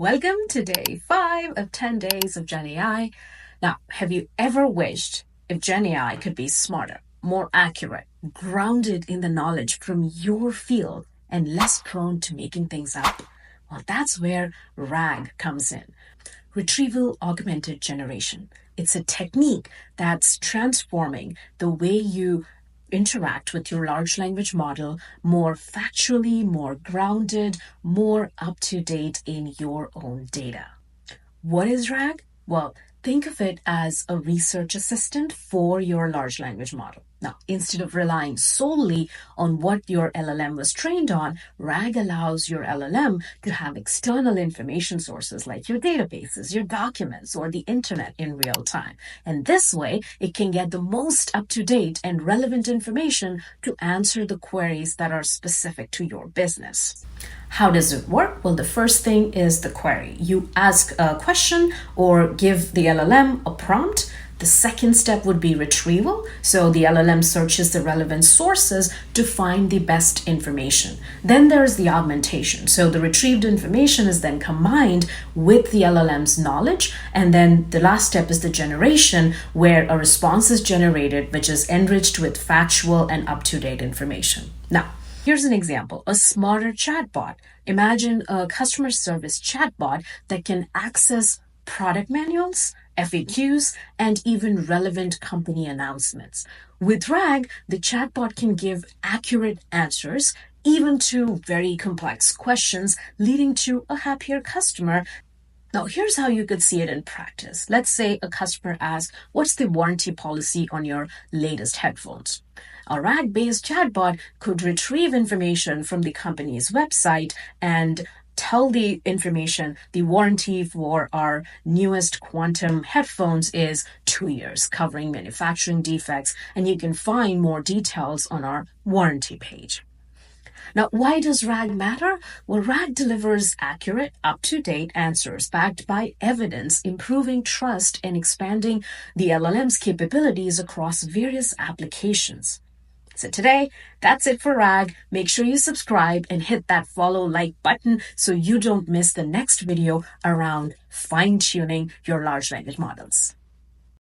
Welcome to day 5 of 10 days of GenAI. Now, have you ever wished if GenAI could be smarter, more accurate, grounded in the knowledge from your field, and less prone to making things up? Well, that's where RAG comes in. Retrieval Augmented Generation. It's a technique that's transforming the way you interact with your large language model more factually, more grounded, more up-to-date in your own data. What is RAG? Well, think of it as a research assistant for your large language model. Now, instead of relying solely on what your LLM was trained on, RAG allows your LLM to have external information sources like your databases, your documents, or the internet in real time. And this way, it can get the most up-to-date and relevant information to answer the queries that are specific to your business. How does it work? Well, the first thing is the query. You ask a question or give the LLM a prompt. The second step would be retrieval. So the LLM searches the relevant sources to find the best information. Then there's the augmentation. So the retrieved information is then combined with the LLM's knowledge. And then the last step is the generation, where a response is generated, which is enriched with factual and up-to-date information. Now, here's an example, a smarter chatbot. Imagine a customer service chatbot that can access product manuals, FAQs, and even relevant company announcements. With RAG, the chatbot can give accurate answers, even to very complex questions, leading to a happier customer. Now, here's how you could see it in practice. Let's say a customer asks, what's the warranty policy on your latest headphones? A RAG-based chatbot could retrieve information from the company's website and tell the information the warranty for our newest quantum headphones is 2 years, covering manufacturing defects, and you can find more details on our warranty page. Now, why does RAG matter? Well, RAG delivers accurate, up-to-date answers backed by evidence, improving trust and expanding the LLM's capabilities across various applications. So today, that's it for RAG. Make sure you subscribe and hit that follow like button so you don't miss the next video around fine-tuning your large language models.